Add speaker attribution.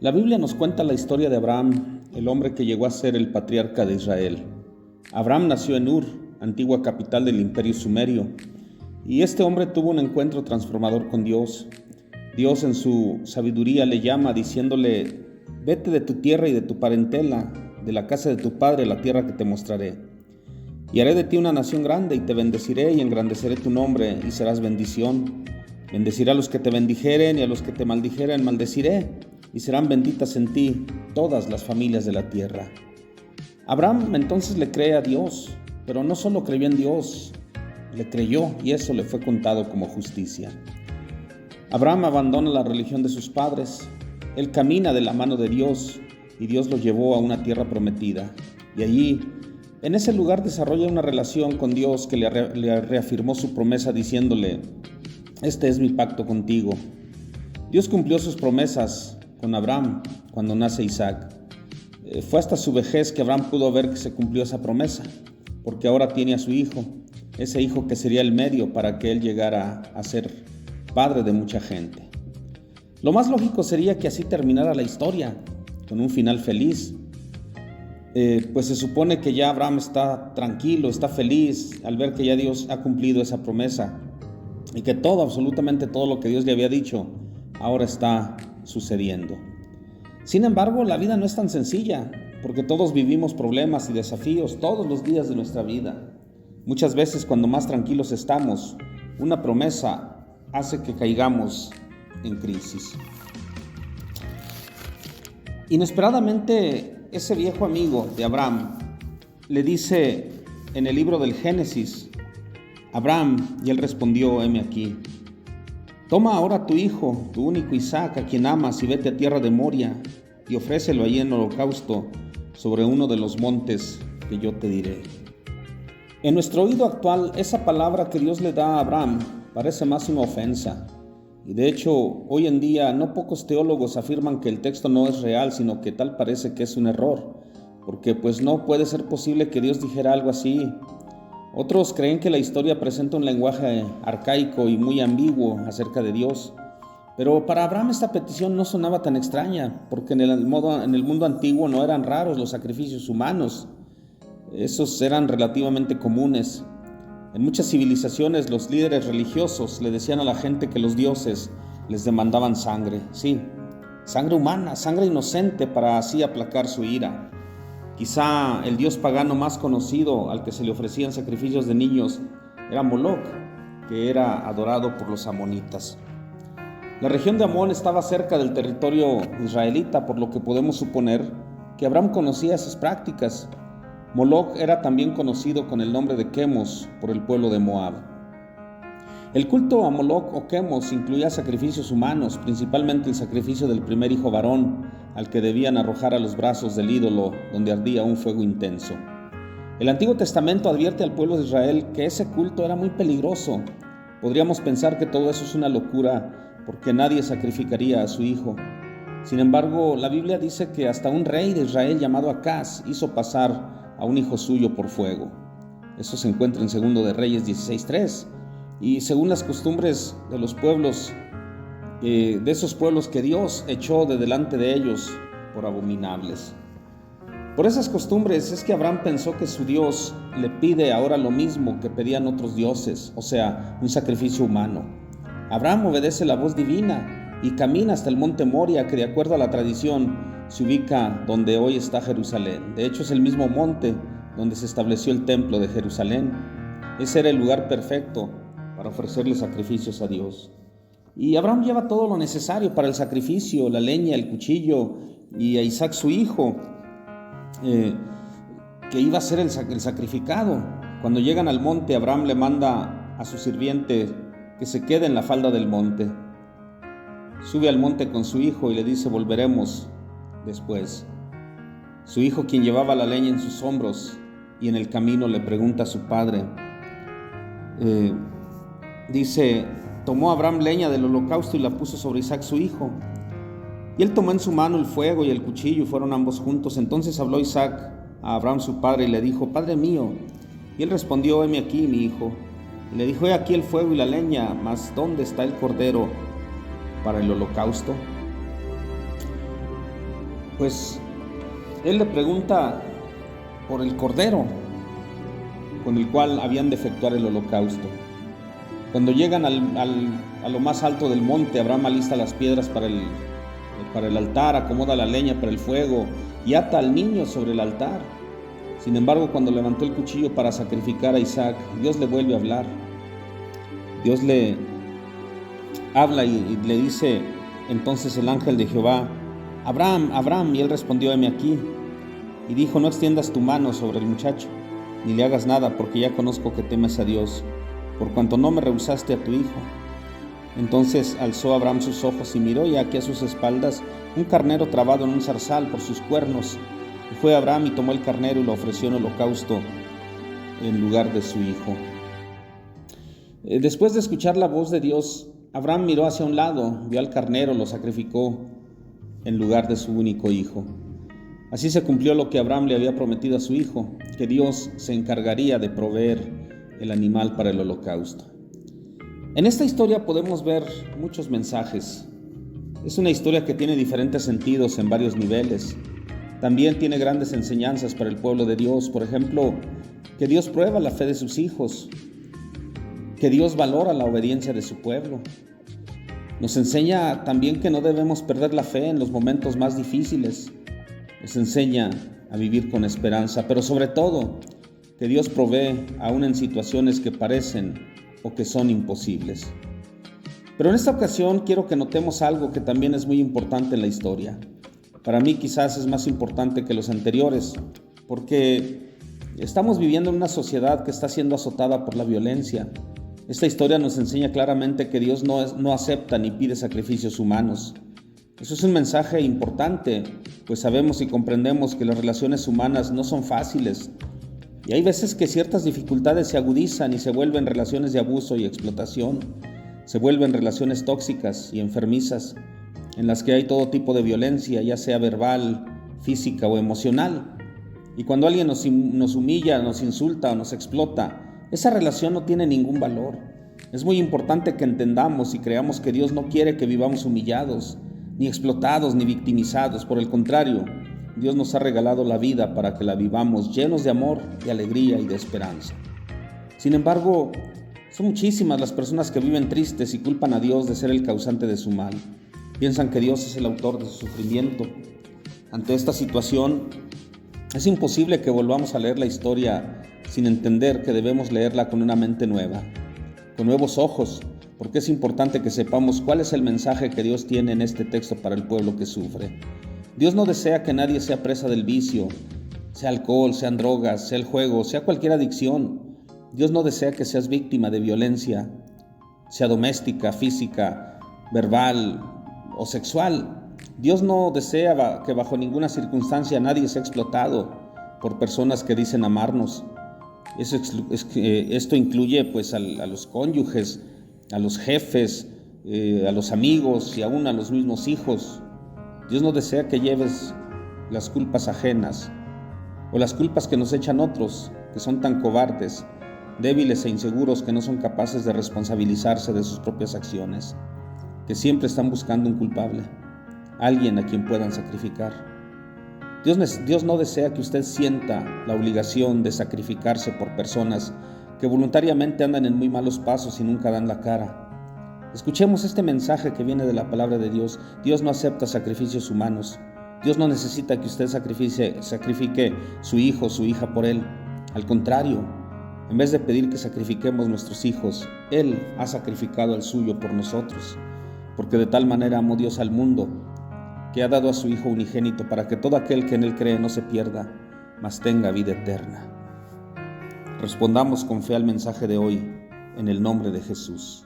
Speaker 1: La Biblia nos cuenta la historia de Abraham, el hombre que llegó a ser el patriarca de Israel. Abraham nació en Ur, antigua capital del imperio sumerio, y este hombre tuvo un encuentro transformador con Dios. Dios en su sabiduría le llama diciéndole: vete de tu tierra y de tu parentela, de la casa de tu padre, a la tierra que te mostraré. Y haré de ti una nación grande, y te bendeciré y engrandeceré tu nombre, y serás bendición. Bendeciré a los que te bendijeren, y a los que te maldijeren maldeciré, y serán benditas en ti todas las familias de la tierra. Abraham entonces le cree a Dios, pero no solo creyó en Dios, le creyó y eso le fue contado como justicia. Abraham abandona la religión de sus padres, él camina de la mano de Dios y Dios lo llevó a una tierra prometida. Y allí, en ese lugar, desarrolla una relación con Dios que le reafirmó su promesa diciéndole: este es mi pacto contigo. Dios cumplió sus promesas con Abraham cuando nace Isaac. Fue hasta su vejez que Abraham pudo ver que se cumplió esa promesa, porque ahora tiene a su hijo, ese hijo que sería el medio para que él llegara a ser padre de mucha gente. Lo más lógico sería que así terminara la historia, con un final feliz, pues se supone que ya Abraham está tranquilo, está feliz al ver que ya Dios ha cumplido esa promesa y que todo, absolutamente todo lo que Dios le había dicho, ahora está sucediendo. Sin embargo, la vida no es tan sencilla, porque todos vivimos problemas y desafíos todos los días de nuestra vida. Muchas veces, cuando más tranquilos estamos, una promesa hace que caigamos en crisis. Inesperadamente, ese viejo amigo de Abraham le dice en el libro del Génesis: Abraham, y él respondió: heme aquí. Toma ahora tu hijo, tu único Isaac, a quien amas, y vete a tierra de Moria, y ofrécelo allí en holocausto sobre uno de los montes que yo te diré. En nuestro oído actual, esa palabra que Dios le da a Abraham parece más una ofensa. Y de hecho, hoy en día no pocos teólogos afirman que el texto no es real, sino que tal parece que es un error, porque pues no puede ser posible que Dios dijera algo así. Otros creen que la historia presenta un lenguaje arcaico y muy ambiguo acerca de Dios. Pero para Abraham esta petición no sonaba tan extraña, porque en el mundo antiguo no eran raros los sacrificios humanos. Esos eran relativamente comunes. En muchas civilizaciones los líderes religiosos le decían a la gente que los dioses les demandaban sangre. Sí, sangre humana, sangre inocente, para así aplacar su ira. Quizá el dios pagano más conocido al que se le ofrecían sacrificios de niños era Moloch, que era adorado por los amonitas. La región de Amón estaba cerca del territorio israelita, por lo que podemos suponer que Abraham conocía esas prácticas. Moloch era también conocido con el nombre de Quemos por el pueblo de Moab. El culto a Moloch o Quemos incluía sacrificios humanos, principalmente el sacrificio del primer hijo varón, al que debían arrojar a los brazos del ídolo donde ardía un fuego intenso. El Antiguo Testamento advierte al pueblo de Israel que ese culto era muy peligroso. Podríamos pensar que todo eso es una locura, porque nadie sacrificaría a su hijo. Sin embargo, la Biblia dice que hasta un rey de Israel llamado Acaz hizo pasar a un hijo suyo por fuego. Eso se encuentra en 2 de Reyes 16:3. Y según las costumbres de los pueblos, de esos pueblos que Dios echó de delante de ellos por abominables. Por esas costumbres es que Abraham pensó que su Dios le pide ahora lo mismo que pedían otros dioses, o sea, un sacrificio humano. Abraham obedece la voz divina y camina hasta el monte Moria, que de acuerdo a la tradición se ubica donde hoy está Jerusalén. De hecho, es el mismo monte donde se estableció el templo de Jerusalén. Ese era el lugar perfecto para ofrecerle sacrificios a Dios. Y Abraham lleva todo lo necesario para el sacrificio: la leña, el cuchillo, y a Isaac su hijo, que iba a ser el sacrificado. Cuando llegan al monte, Abraham le manda a su sirviente que se quede en la falda del monte. Sube al monte con su hijo y le dice: volveremos después. Su hijo, quien llevaba la leña en sus hombros, y en el camino le pregunta a su padre, dice: tomó Abraham leña del holocausto y la puso sobre Isaac su hijo. Y él tomó en su mano el fuego y el cuchillo, y fueron ambos juntos. Entonces habló Isaac a Abraham su padre y le dijo: Padre mío. Y él respondió: heme aquí, mi hijo. Y le dijo: he aquí el fuego y la leña, mas ¿dónde está el cordero para el holocausto? pues él le pregunta por el cordero con el cual habían de efectuar el holocausto. Cuando llegan a lo más alto del monte, Abraham alista las piedras para el altar, acomoda la leña para el fuego y ata al niño sobre el altar. Sin embargo, cuando levantó el cuchillo para sacrificar a Isaac, Dios le vuelve a hablar. Dios le habla y le dice entonces el ángel de Jehová: Abraham, Abraham, y él respondió: heme aquí. Y dijo: no extiendas tu mano sobre el muchacho, ni le hagas nada, porque ya conozco que temes a Dios, por cuanto no me rehusaste a tu hijo. Entonces alzó Abraham sus ojos y miró, y aquí a sus espaldas un carnero trabado en un zarzal por sus cuernos. Y fue Abraham y tomó el carnero y lo ofreció en holocausto en lugar de su hijo. Después de escuchar la voz de Dios, Abraham miró hacia un lado, vio al carnero, lo sacrificó en lugar de su único hijo. Así se cumplió lo que Abraham le había prometido a su hijo, que Dios se encargaría de proveer el animal para el holocausto. En esta historia podemos ver muchos mensajes. Es una historia que tiene diferentes sentidos en varios niveles. También tiene grandes enseñanzas para el pueblo de Dios. Por ejemplo, que Dios prueba la fe de sus hijos, que Dios valora la obediencia de su pueblo. Nos enseña también que no debemos perder la fe en los momentos más difíciles. Nos enseña a vivir con esperanza, pero sobre todo, que Dios provee aún en situaciones que parecen o que son imposibles. Pero en esta ocasión quiero que notemos algo que también es muy importante en la historia. Para mí quizás es más importante que los anteriores, porque estamos viviendo en una sociedad que está siendo azotada por la violencia. Esta historia nos enseña claramente que Dios no acepta ni pide sacrificios humanos. Eso es un mensaje importante, pues sabemos y comprendemos que las relaciones humanas no son fáciles. Y hay veces que ciertas dificultades se agudizan y se vuelven relaciones de abuso y explotación. Se vuelven relaciones tóxicas y enfermizas, en las que hay todo tipo de violencia, ya sea verbal, física o emocional. Y cuando alguien nos humilla, nos insulta o nos explota, esa relación no tiene ningún valor. Es muy importante que entendamos y creamos que Dios no quiere que vivamos humillados, ni explotados, ni victimizados. Por el contrario, Dios nos ha regalado la vida para que la vivamos llenos de amor, de alegría y de esperanza. Sin embargo, son muchísimas las personas que viven tristes y culpan a Dios de ser el causante de su mal. Piensan que Dios es el autor de su sufrimiento. Ante esta situación, es imposible que volvamos a leer la historia sin entender que debemos leerla con una mente nueva, con nuevos ojos, porque es importante que sepamos cuál es el mensaje que Dios tiene en este texto para el pueblo que sufre. Dios no desea que nadie sea presa del vicio, sea alcohol, sean drogas, sea el juego, sea cualquier adicción. Dios no desea que seas víctima de violencia, sea doméstica, física, verbal o sexual. Dios no desea que bajo ninguna circunstancia nadie sea explotado por personas que dicen amarnos. Esto incluye pues a los cónyuges, a los jefes, a los amigos y aún a los mismos hijos. Dios no desea que lleves las culpas ajenas o las culpas que nos echan otros, que son tan cobardes, débiles e inseguros que no son capaces de responsabilizarse de sus propias acciones, que siempre están buscando un culpable, alguien a quien puedan sacrificar. Dios no desea que usted sienta la obligación de sacrificarse por personas que voluntariamente andan en muy malos pasos y nunca dan la cara. Escuchemos este mensaje que viene de la palabra de Dios. Dios no acepta sacrificios humanos. Dios no necesita que usted sacrifique su hijo o su hija por Él. Al contrario, en vez de pedir que sacrifiquemos nuestros hijos, Él ha sacrificado al suyo por nosotros, porque de tal manera amó Dios al mundo, que ha dado a su Hijo unigénito para que todo aquel que en Él cree no se pierda, mas tenga vida eterna. Respondamos con fe al mensaje de hoy, en el nombre de Jesús.